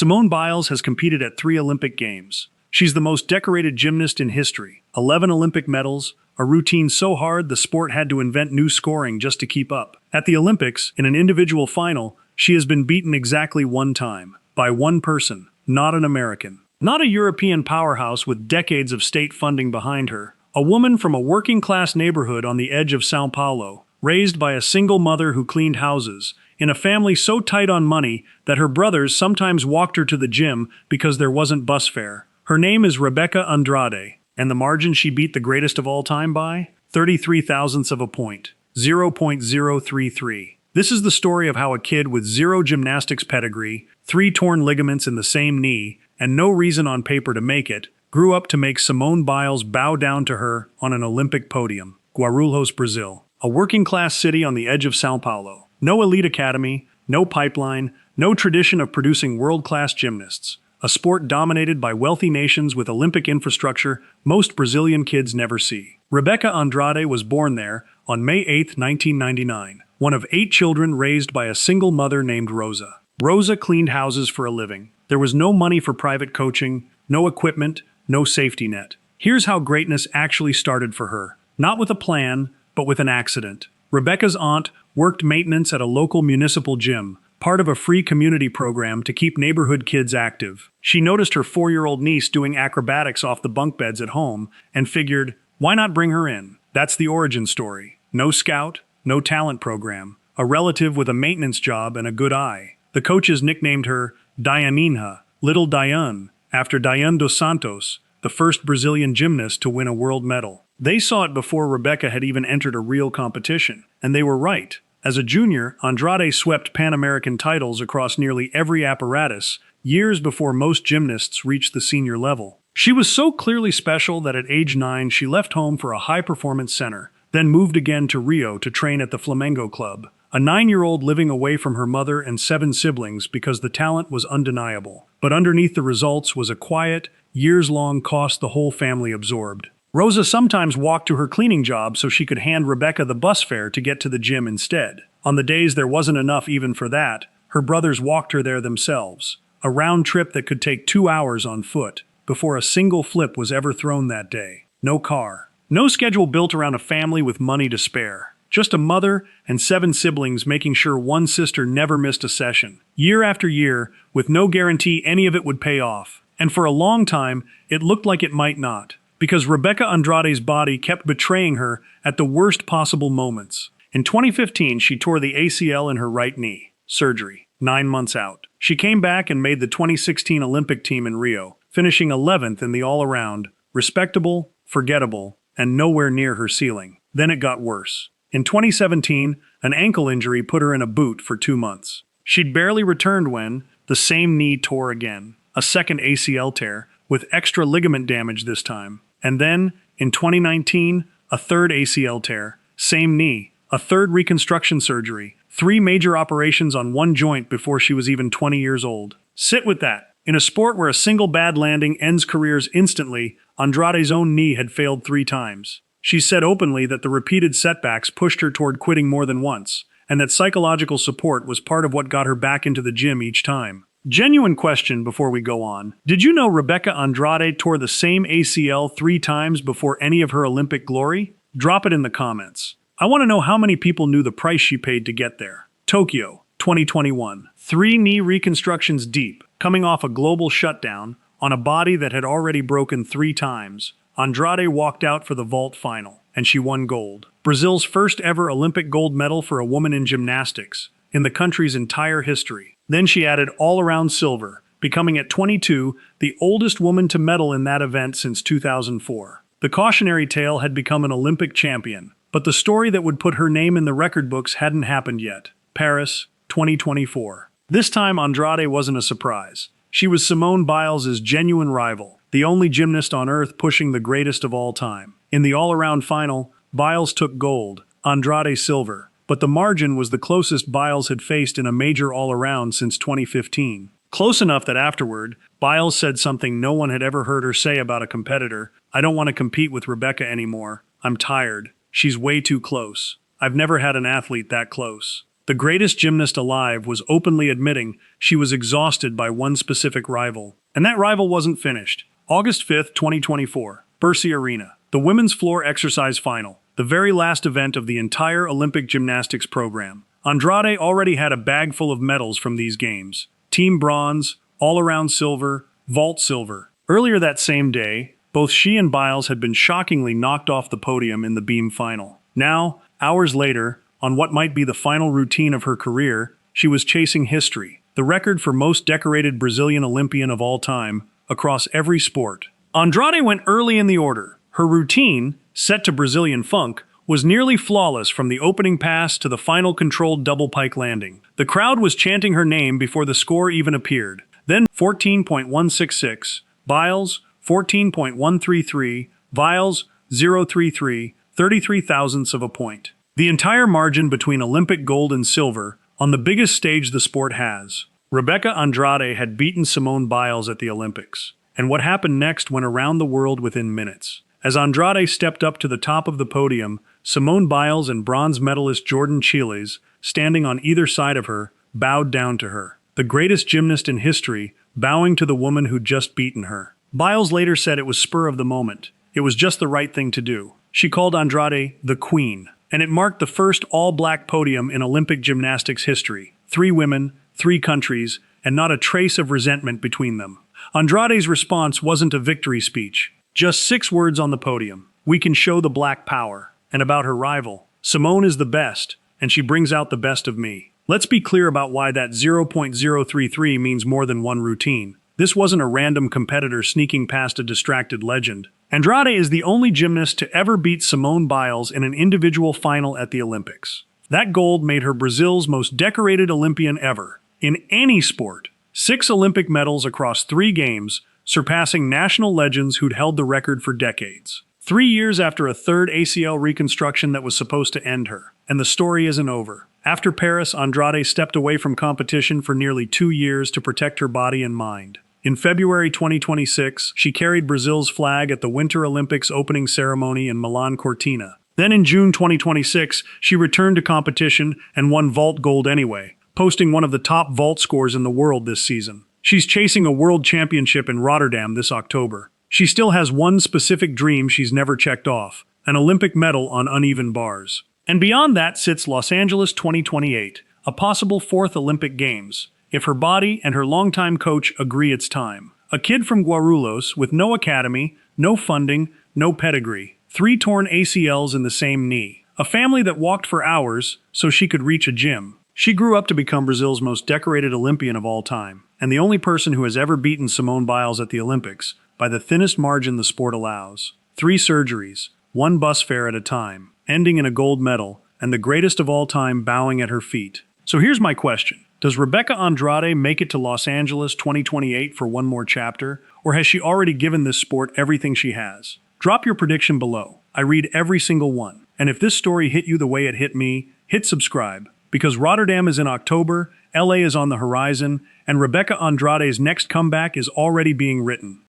Simone Biles has competed at 3 Olympic Games. She's the most decorated gymnast in history. 11 Olympic medals, a routine so hard the sport had to invent new scoring just to keep up. At the Olympics, in an individual final, she has been beaten exactly one time. By one person, not an American. Not a European powerhouse with decades of state funding behind her. A woman from a working-class neighborhood on the edge of Sao Paulo, raised by a single mother who cleaned houses, in a family so tight on money that her brothers sometimes walked her to the gym because there wasn't bus fare. Her name is Rebeca Andrade, and the margin she beat the greatest of all time by? 33 thousandths of a point. 0.033. This is the story of how a kid with zero gymnastics pedigree, 3 torn ligaments in the same knee, and no reason on paper to make it, grew up to make Simone Biles bow down to her on an Olympic podium. Guarulhos, Brazil. A working-class city on the edge of Sao Paulo. No elite academy, no pipeline, no tradition of producing world-class gymnasts. A sport dominated by wealthy nations with Olympic infrastructure most Brazilian kids never see. Rebeca Andrade was born there on May 8, 1999, one of 8 children raised by a single mother named Rosa. Rosa cleaned houses for a living. There was no money for private coaching, no equipment, no safety net. Here's how greatness actually started for her. Not with a plan, but with an accident. Rebeca's aunt worked maintenance at a local municipal gym, part of a free community program to keep neighborhood kids active. She noticed her 4-year-old niece doing acrobatics off the bunk beds at home and figured, why not bring her in? That's the origin story. No scout, no talent program, a relative with a maintenance job and a good eye. The coaches nicknamed her Dianinha, Little Diane, after Diane dos Santos, the first Brazilian gymnast to win a world medal. They saw it before Rebeca had even entered a real competition, and they were right. As a junior, Andrade swept Pan-American titles across nearly every apparatus, years before most gymnasts reached the senior level. She was so clearly special that at age 9 she left home for a high-performance center, then moved again to Rio to train at the Flamengo Club. A 9-year-old living away from her mother and 7 siblings because the talent was undeniable. But underneath the results was a quiet, years-long cost the whole family absorbed. Rosa sometimes walked to her cleaning job so she could hand Rebeca the bus fare to get to the gym instead. On the days there wasn't enough even for that, her brothers walked her there themselves. A round trip that could take 2 hours on foot, before a single flip was ever thrown that day. No car. No schedule built around a family with money to spare. Just a mother and 7 siblings making sure one sister never missed a session. Year after year, with no guarantee any of it would pay off. And for a long time, it looked like it might not. Because Rebeca Andrade's body kept betraying her at the worst possible moments. In 2015, she tore the ACL in her right knee. Surgery. 9 months out. She came back and made the 2016 Olympic team in Rio, finishing 11th in the all-around, respectable, forgettable, and nowhere near her ceiling. Then it got worse. In 2017, an ankle injury put her in a boot for 2 months. She'd barely returned when the same knee tore again. A second ACL tear, with extra ligament damage this time. And then, in 2019, a third ACL tear, same knee, a third reconstruction surgery, 3 major operations on one joint before she was even 20 years old. Sit with that. In a sport where a single bad landing ends careers instantly, Andrade's own knee had failed 3 times. She said openly that the repeated setbacks pushed her toward quitting more than once, and that psychological support was part of what got her back into the gym each time. Genuine question before we go on. Did you know Rebeca Andrade tore the same ACL 3 times before any of her Olympic glory? Drop it in the comments. I want to know how many people knew the price she paid to get there. Tokyo, 2021. 3 knee reconstructions deep, coming off a global shutdown, on a body that had already broken 3 times. Andrade walked out for the vault final, and she won gold. Brazil's first ever Olympic gold medal for a woman in gymnastics, in the country's entire history. Then she added all-around silver, becoming at 22 the oldest woman to medal in that event since 2004. The cautionary tale had become an Olympic champion, but the story that would put her name in the record books hadn't happened yet. Paris, 2024. This time Andrade wasn't a surprise. She was Simone Biles' genuine rival, the only gymnast on earth pushing the greatest of all time. In the all-around final, Biles took gold, Andrade silver. But the margin was the closest Biles had faced in a major all-around since 2015. Close enough that afterward, Biles said something no one had ever heard her say about a competitor. I don't want to compete with Rebeca anymore. I'm tired. She's way too close. I've never had an athlete that close. The The greatest gymnast alive was openly admitting she was exhausted by one specific rival. And that rival wasn't finished. August 5th, 2024, Bercy Arena. The women's floor exercise final, the very last event of the entire Olympic gymnastics program. Andrade already had a bag full of medals from these games. Team bronze, all-around silver, vault silver. Earlier that same day, both she and Biles had been shockingly knocked off the podium in the beam final. Now, hours later, on what might be the final routine of her career, she was chasing history, the record for most decorated Brazilian Olympian of all time, across every sport. Andrade went early in the order. Her routine, set to Brazilian funk, was nearly flawless from the opening pass to the final controlled double pike landing. The crowd was chanting her name before the score even appeared. Then 14.166, Biles 14.133, Biles 033, 33 thousandths of a point. The entire margin between Olympic gold and silver on the biggest stage the sport has. Rebeca Andrade had beaten Simone Biles at the Olympics. And what happened next went around the world within minutes. As Andrade stepped up to the top of the podium, Simone Biles and bronze medalist Jordan Chiles, standing on either side of her, bowed down to her. The greatest gymnast in history, bowing to the woman who'd just beaten her. Biles later said it was spur of the moment. It was just the right thing to do. She called Andrade the Queen, and it marked the first all-black podium in Olympic gymnastics history. 3 women, 3 countries, and not a trace of resentment between them. Andrade's response wasn't a victory speech. Just 6 words on the podium. We can show the black power. And about her rival. Simone is the best, and she brings out the best of me. Let's be clear about why that 0.033 means more than one routine. This wasn't a random competitor sneaking past a distracted legend. Andrade is the only gymnast to ever beat Simone Biles in an individual final at the Olympics. That gold made her Brazil's most decorated Olympian ever, in any sport. 6 Olympic medals across 3 games, surpassing national legends who'd held the record for decades. 3 years after a third ACL reconstruction that was supposed to end her. And the story isn't over. After Paris, Andrade stepped away from competition for nearly 2 years to protect her body and mind. In February 2026, she carried Brazil's flag at the Winter Olympics opening ceremony in Milan Cortina. Then in June 2026, she returned to competition and won vault gold anyway, posting one of the top vault scores in the world this season. She's chasing a world championship in Rotterdam this October. She still has one specific dream she's never checked off, an Olympic medal on uneven bars. And beyond that sits Los Angeles 2028, a possible 4th Olympic Games, if her body and her longtime coach agree it's time. A kid from Guarulhos with no academy, no funding, no pedigree, 3 torn ACLs in the same knee. A family that walked for hours so she could reach a gym. She grew up to become Brazil's most decorated Olympian of all time, and the only person who has ever beaten Simone Biles at the Olympics, by the thinnest margin the sport allows. 3 surgeries, 1 bus fare at a time, ending in a gold medal, and the greatest of all time bowing at her feet. So here's my question. Does Rebeca Andrade make it to Los Angeles 2028 for one more chapter, or has she already given this sport everything she has? Drop your prediction below. I read every single one. And if this story hit you the way it hit me, hit subscribe. Because Rotterdam is in October, LA is on the horizon, and Rebeca Andrade's next comeback is already being written.